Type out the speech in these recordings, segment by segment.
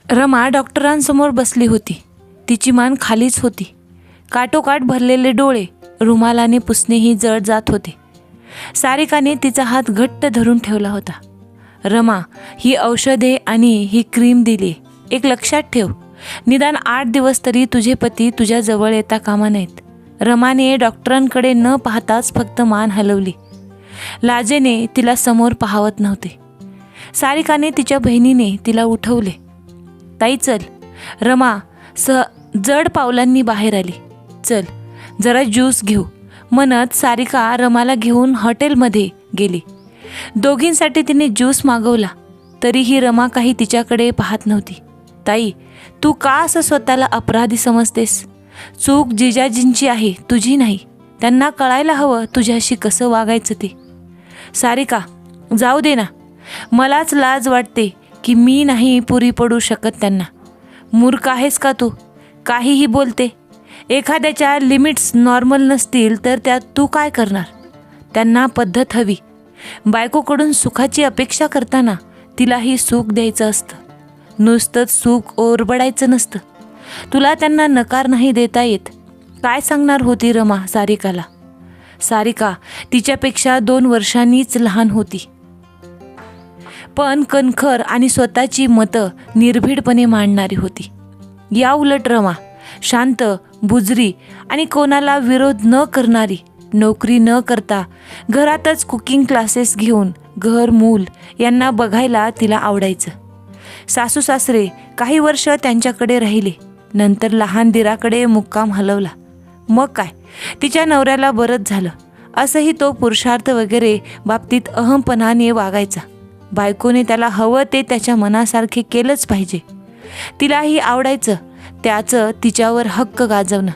रमा डॉक्टरांसमोर बसली होती. तिची मान खालीच होती. काठोकाठ भरलेले डोळे रुमालाने पुसणेही जड जात होते. सारिकाने तिचा हात घट्ट धरून ठेवला होता. रमा, ही औषधे आणि ही क्रीम दिली. एक लक्षात ठेव, निदान 8 दिवस तरी तुझे पती तुझ्या जवळ येता कामा नयेत. रमाने डॉक्टरांकडे न पाहताच फक्त मान हलवली. लाजेने तिला समोर पाहवत नव्हते. सारिकाने तिच्या बहिणीने तिला उठवले. ताई चल. रमा जड पावलांनी बाहेर आली. चल जरा ज्यूस घेऊ म्हणत सारिका रमाला घेऊन हॉटेलमध्ये गेली. दोघींसाठी तिने ज्यूस मागवला. तरीही रमा काही तिच्याकडे पाहत नव्हती. ताई, तू का असं स्वतःला अपराधी समजतेस? चूक जिजाजींची आहे, तुझी नाही. त्यांना कळायला हवं तुझ्याशी कसं वागायचं ते. सारिका, जाऊ दे ना. मलाच लाज वाटते की मी नाही पुरी पडू शकत त्यांना. मूर्ख आहेस का तू? काहीही बोलते. एखाद्याच्या लिमिट्स नॉर्मल नसतील तर त्यात तू काय करणार? त्यांना पद्धत हवी. बायकोकडून सुखाची अपेक्षा करताना तिलाही सुख द्यायचं असतं. नुसतंच सुख ओरबडायचं नसतं. तुला त्यांना नकार नाही देता येत. काय सांगणार होती रमा सारिकाला? सारिका तिच्यापेक्षा 2 वर्षांनीच लहान होती, पण कणखर आणि स्वतःची मतं निर्भीडपणे मांडणारी होती. या उलट रमा शांत, बुजरी आणि कोणाला विरोध न करणारी, नोकरी न करता घरातच कुकिंग क्लासेस घेऊन घर मूल यांना बघायला तिला आवडायचं. सासू सासरे काही वर्ष त्यांच्याकडे राहिले. नंतर लहान दिराकडे मुक्काम हलवला. मग काय, तिच्या नवऱ्याला बरंच झालं. असंही तो पुरुषार्थ वगैरे बाबतीत अहमपणाने वागायचा. बायकोने त्याला हवं ते त्याच्या मनासारखे केलंच पाहिजे. तिलाही आवडायचं त्याचं तिच्यावर हक्क गाजवणं.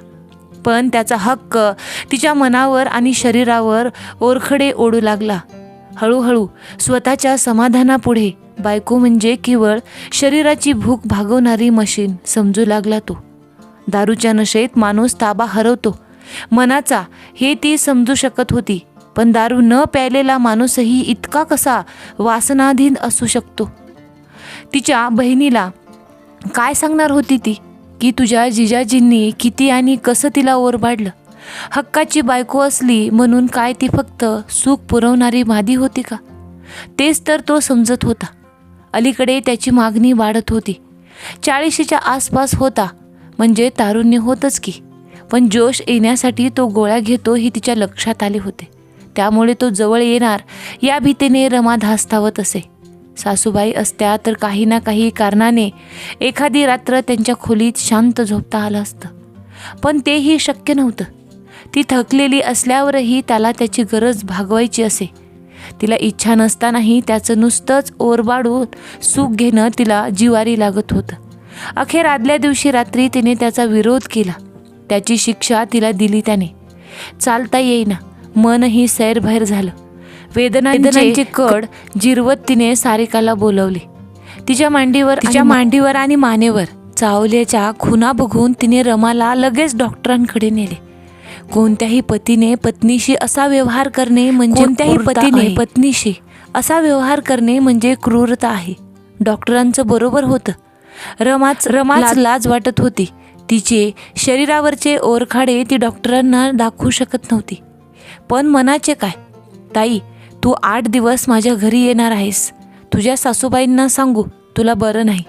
पण त्याचा हक्क तिच्या मनावर आणि शरीरावर ओरखडे ओढू लागला. हळूहळू स्वतःच्या समाधानापुढे बायको म्हणजे केवळ शरीराची भूक भागवणारी मशीन समजू लागला तो. दारूच्या नशेत माणूस ताबा हरवतो मनाचा हे ती समजू शकत होती. पण दारू न प्यायलेला माणूसही इतका कसा वासनाधीन असू शकतो? तिच्या बहिणीला काय सांगणार होती ती की तुझ्या जिजाजींनी किती आणि कसं तिला ओरबाडलं? हक्काची बायको असली म्हणून काय ती फक्त सुख पुरवणारी मादी होती का? तेच तर तो समजत होता. अलीकडे त्याची मागणी वाढत होती. 40च्या आसपास होता म्हणजे तारुण्य होतच की. पण जोश येण्यासाठी तो गोळ्या घेतो हे तिच्या लक्षात आले होते. त्यामुळे तो जवळ येणार या भीतीने रमा धास्तावत असे. सासूबाई असत्या तर काही ना काही कारणाने एखादी रात्र त्यांच्या खोलीत शांत झोपता आलं असतं. पण तेही शक्य नव्हतं. ती थकलेली असल्यावरही त्याला त्याची गरज भागवायची असे. तिला इच्छा नसतानाही त्याचं नुसतंच ओरबाडून सुख घेणं तिला जिवारी लागत होतं. अखेर आदल्या दिवशी रात्री तिने त्याचा विरोध केला. त्याची शिक्षा तिला दिली त्याने. चालता येईना, मनही सैरभैर झालं. वेदनांचे कड जिरवत तिने सारिकाला बोलवले. तिच्या मांडीवर आणि मानेवर चावल्याच्या खुणा बघून तिने रमाला लगेच डॉक्टरांकडे नेले. कोणत्याही पतीने पत्नीशी असा व्यवहार करणे म्हणजे क्रूरता आहे. डॉक्टरांचं बरोबर होतं. रमाच लाज वाटत होती. तिचे शरीरावरचे ओरखाडे ती डॉक्टरांना दाखवू शकत नव्हती. पण मनाचे काय? ताई, तू 8 दिवस माझ्या घरी येणार आहेस. तुझ्या सासूबाईंना सांगू तुला बरं नाही.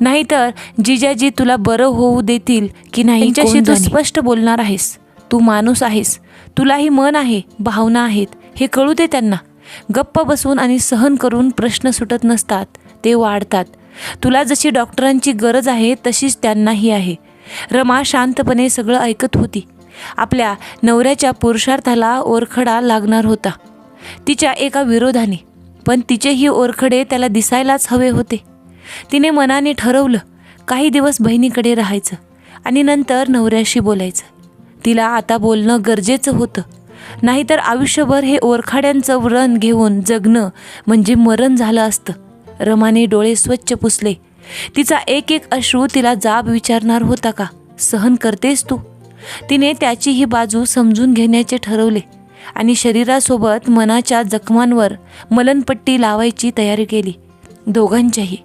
नाहीतर जिजाजी तुला बरं होऊ देतील की नाही त्यांच्याशी तू स्पष्ट बोलणार आहेस. तू माणूस आहेस. तुलाही मन आहे, भावना आहेत, हे कळू दे त्यांना. गप्प बसून आणि सहन करून प्रश्न सुटत नसतात, ते वाढतात. तुला जशी डॉक्टरांची गरज आहे तशीच त्यांनाही आहे. रमा शांतपणे सगळं ऐकत होती. आपल्या नवऱ्याच्या पुरुषार्थाला ओरखडा लागणार होता तिच्या एका विरोधाने. पण तिचेही ओरखडे त्याला दिसायलाच हवे होते. तिने मनाने ठरवलं काही दिवस बहिणीकडे राहायचं आणि नंतर नवऱ्याशी बोलायचं. तिला आता बोलणं गरजेचं होतं. नाहीतर आयुष्यभर हे ओरखाड्यांचं व्रण घेऊन जगणं म्हणजे मरण झालं असतं. रमाने डोळे स्वच्छ पुसले. तिचा एक एक अश्रू तिला जाब विचारणार होता का? सहन करतेस तू? तिने त्याची ही बाजू समजून घेण्याचे ठरवले आणि शरीरासोबत मनाच्या जखमांवर मलनपट्टी लावायची तयारी केली. दोघांच्याही,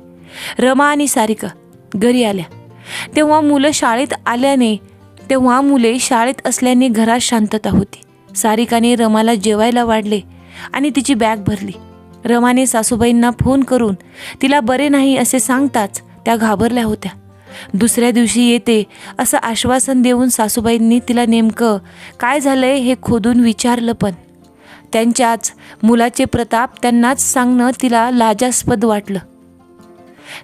रमा आणि सारिका घरी आल्या तेव्हा मुले शाळेत असल्याने घरात शांतता होती. सारिकाने रमाला जेवायला वाढले आणि तिची बॅग भरली. रमाने सासूबाईंना फोन करून तिला बरे नाही असे सांगताच त्या घाबरल्या होत्या. दुसऱ्या दिवशी येते असं आश्वासन देऊन सासूबाईंनी तिला नेमकं काय झालंय हे खोदून विचारलं, पण त्यांच्याच मुलाचे प्रताप त्यांनाच सांगणं तिला लाजास्पद वाटलं.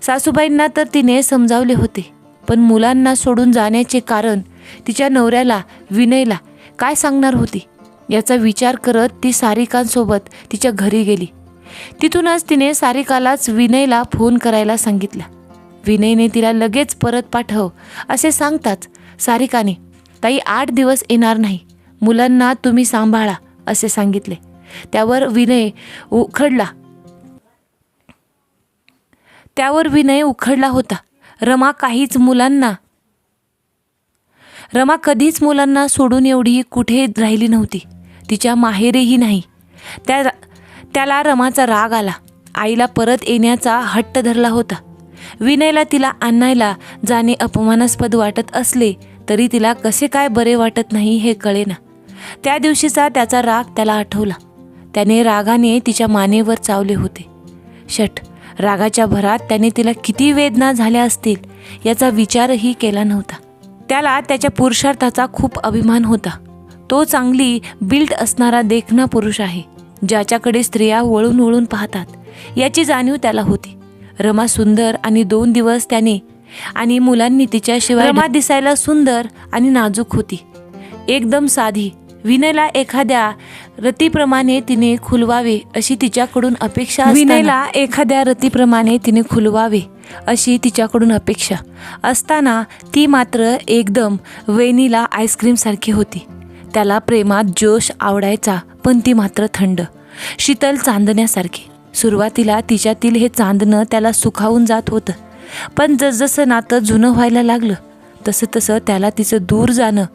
सासूबाईंना तर तिने समजावले होते, पण मुलांना सोडून जाण्याचे कारण तिच्या नवऱ्याला विनयला काय सांगणार होती याचा विचार करत ती सारिकांसोबत तिच्या घरी गेली. तिथूनच तिने सारिकालाच विनयला फोन करायला सांगितलं. विनयने तिला लगेच परत पाठव असे सांगताच सारिकाने ताई 8 दिवस येणार नाही, मुलांना तुम्ही सांभाळा असे सांगितले. त्यावर विनय उखडला होता. रमा कधीच मुलांना सोडून एवढी कुठे राहिली नव्हती, तिच्या माहेरीही नाही. त्याला रमाचा राग आला. आईला परत येण्याचा हट्ट धरला होता. विनयला तिला आणायला जाणे अपमानास्पद वाटत असले तरी तिला कसे काय बरे वाटत नाही हे कळेना. त्या दिवशीचा त्याचा राग त्याला आठवला. त्याने रागाने तिच्या मानेवर चावले होते. रागाच्या भरात त्याने तिला किती वेदना झाल्या असतील याचा विचारही केला नव्हता. त्याला त्याच्या पुरुषार्थाचा खूप अभिमान होता. तो चांगली बिल्ड असणारा देखणा पुरुष आहे, ज्याच्याकडे स्त्रिया वळून वळून पाहतात याची जाणीव त्याला होती. रमा सुंदर आणि 2 दिवस त्याने आणि मुलांनी तिच्याशिवाय रमा दिसायला सुंदर आणि नाजूक होती, एकदम साधी. विनयला एखाद्या रतीप्रमाणे तिने खुलवावे अशी तिच्याकडून अपेक्षा असताना ती मात्र एकदम वेनिला आईस्क्रीम सारखी होती. त्याला प्रेमात जोश आवडायचा, पण ती मात्र थंड शीतल चांदण्यासारखी. सुरुवातीला तिच्यातील हे चांदणं त्याला सुखावून जात होतं, पण जसजसं नातं जुनं व्हायला लागलं तसं तसं त्याला तिचं दूर जाणं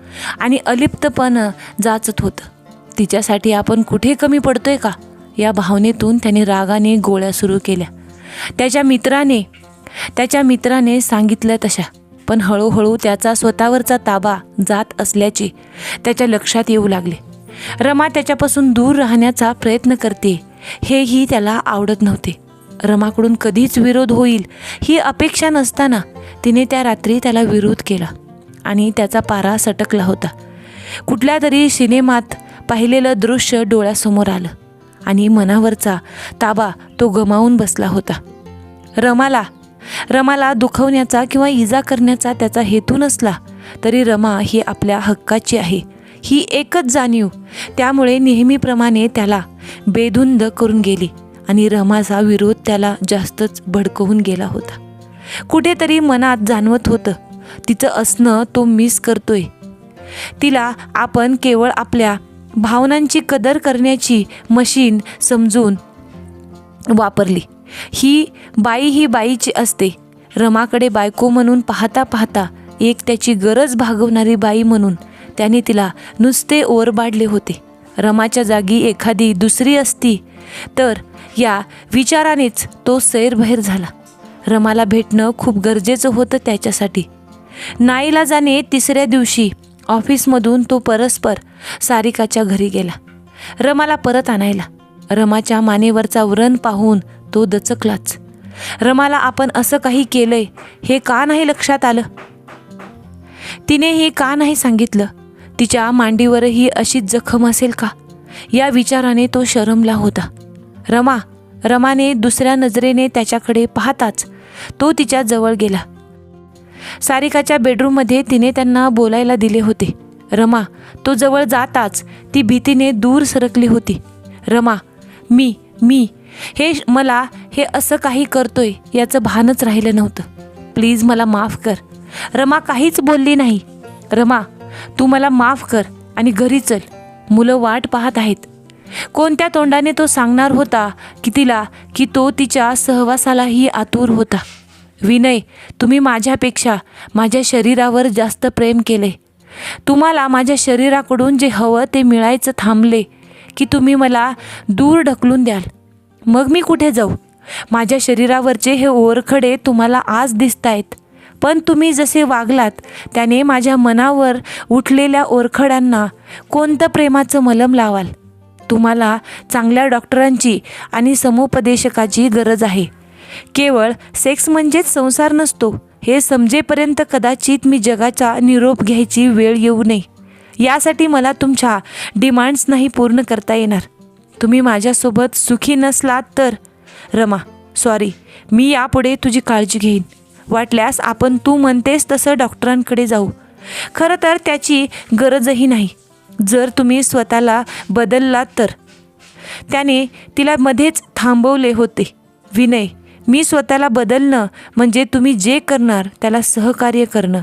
आणि अलिप्तपण जाचत होतं. तिच्यासाठी आपण कुठे कमी पडतोय का या भावनेतून त्याने रागाने गोळ्या सुरू केल्या. त्याच्या मित्राने सांगितलं तशा, पण हळूहळू त्याचा स्वतःवरचा ताबा जात असल्याचे त्याच्या लक्षात येऊ लागले. रमा त्याच्यापासून दूर राहण्याचा प्रयत्न करते हेही त्याला आवडत नव्हते. रमाकडून कधीच विरोध होईल ही अपेक्षा नसताना तिने त्या रात्री त्याला विरोध केला आणि त्याचा पारा सटकला होता. कुठल्या तरी सिनेमात पाहिलेलं दृश्य डोळ्यासमोर आलं आणि मनावरचा ताबा तो गमावून बसला होता. रमाला दुखवण्याचा किंवा इजा करण्याचा त्याचा हेतू नसला तरी रमा ही आपल्या हक्काची आहे ही एकच जाणीव त्यामुळे नेहमीप्रमाणे त्याला बेधुंद करून गेली आणि रमाचा विरोध त्याला जास्तच भडकवून गेला होता. कुठेतरी मनात जाणवत होतं तिचं असणं तो मिस करतोय. तिला आपण केवळ आपल्या भावनांची कदर करण्याची मशीन समजून वापरली. ही बाईची असते. रमाकडे बायको म्हणून पाहता पाहता एक त्याची गरज भागवणारी बाई म्हणून त्याने तिला नुसते ओरबाडले होते. रमाच्या जागी एखादी दुसरी असती तर या विचारानेच तो सैरभैर झाला. रमाला भेटणं खूप गरजेचं होतं त्याच्यासाठी. नाईलाजाने 3ऱ्या दिवशी ऑफिसमधून तो परस्पर सारिकाच्या घरी गेला रमाला परत आणायला. रमाच्या मानेवरचा व्रण पाहून तो दचकलाच. रमाला आपण असं काही केलंय हे का नाही लक्षात आलं? तिने हे का नाही सांगितलं? तिच्या मांडीवरही अशीच जखम असेल का या विचाराने तो शरमला होता. रमाने दुसऱ्या नजरेने त्याच्याकडे पाहताच तो तिच्या जवळ गेला. सारिकाच्या बेडरूममध्ये तिने त्यांना बोलायला दिले होते. रमा तो जवळ जाताच ती भीतीने दूर सरकली होती. रमा मी मला हे असं काही करतोय याचं भानच राहिलं नव्हतं. प्लीज मला माफ कर. रमा काहीच बोलली नाही. रमा तू मला माफ कर आणि घरी चल, मुलं वाट पाहत आहेत. कोणत्या तोंडाने तो सांगणार होता की तो तिच्या सहवासालाही आतुर होता. विनय, तुम्ही माझ्यापेक्षा माझ्या शरीरावर जास्त प्रेम केले. तुम्हाला माझ्या शरीराकडून जे हवं ते मिळायचं थांबले की तुम्ही मला दूर ढकलून द्याल. मग मी कुठे जाऊ? माझ्या शरीरावरचे हे ओरखडे तुम्हाला आज दिसतायत, पण तुम्ही जसे वागलात त्याने माझ्या मनावर उठलेल्या ओरखड्यांना कोणतं प्रेमाचं मलम लावाल? तुम्हाला चांगल्या डॉक्टरांची आणि समुपदेशकाची गरज आहे. केवळ सेक्स म्हणजेच संसार नसतो हे समजेपर्यंत कदाचित मी जगाचा निरोप घ्यायची वेळ येऊ नये. यासाठी मला तुमच्या डिमांड्स नाही पूर्ण करता येणार. तुम्ही माझ्यासोबत सुखी नसलात तर रमा, सॉरी, मी यापुढे तुझी काळजी घेईन. वाटल्यास आपण तू म्हणतेस तसं डॉक्टरांकडे जाऊ. खरं तर त्याची गरजही नाही जर तुम्ही स्वतःला बदललात तर. त्याने तिला मध्येच थांबवले होते. विनय, मी स्वतःला बदलणं म्हणजे तुम्ही जे करणार त्याला सहकार्य करणं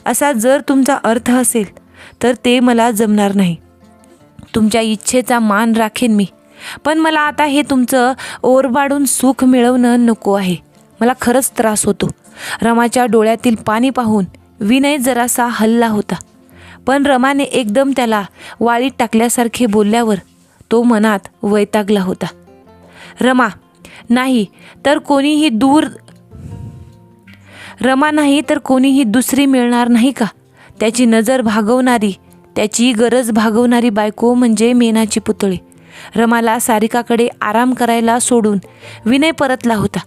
असा जर तुमचा अर्थ असेल तर ते मला जमणार नाही. तुमच्या इच्छेचा मान राखेन मी, पण मला आता हे तुमचं ओरबाडून सुख मिळवणं नको आहे. मला खरंच त्रास होतो. रमाच्या डोळ्यातील पाणी पाहून विनय जरासा हलला होता, पण रमाने एकदम त्याला वाळीत टाकल्यासारखे बोलल्यावर तो मनात वैतागला होता. रमा नाही तर कोणीही दुसरी मिळणार नाही का? त्याची नजर भागवणारी, त्याची गरज भागवणारी बायको म्हणजे मेनाची पुतळे. रमाला सारिकाकडे आराम करायला सोडून विनय परतला होता.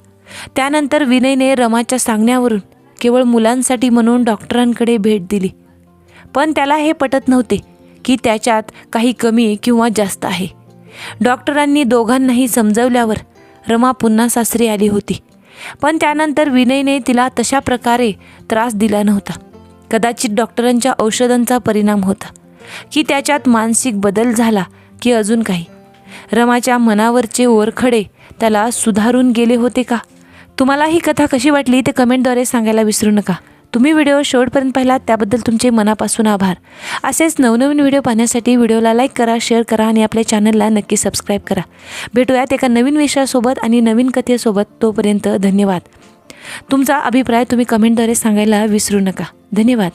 त्यानंतर विनयने रमाच्या सांगण्यावरून केवळ मुलांसाठी म्हणून डॉक्टरांकडे भेट दिली. पण त्याला हे पटत नव्हते की त्याच्यात काही कमी किंवा जास्त आहे. डॉक्टरांनी दोघांनाही समजवल्यावर रमा पुन्हा सासरी आली होती. पण त्यानंतर विनयने तिला तशा प्रकारे त्रास दिला नव्हता. कदाचित डॉक्टरांच्या औषधांचा परिणाम होता की त्याच्यात मानसिक बदल झाला की अजून काही. रमाच्या मनावरचे ओरखडे त्याला सुधारून गेले होते का? तुम्हाला ही कथा कशी वाटली ते कमेंटद्वारे सांगायला विसरू नका. तुम्ही व्हिडिओ शेवटपर्यंत पाहिलात त्याबद्दल तुमचे मनापासून आभार. असेच नवनवीन व्हिडिओ पाहण्यासाठी व्हिडिओला लाईक करा, शेअर करा आणि आपल्या चॅनलला नक्की सबस्क्राईब करा. भेटूयात एका नवीन विषयासोबत आणि नवीन कथेसोबत. तोपर्यंत धन्यवाद. तुमचा अभिप्राय तुम्ही कमेंटद्वारे सांगायला विसरू नका. धन्यवाद.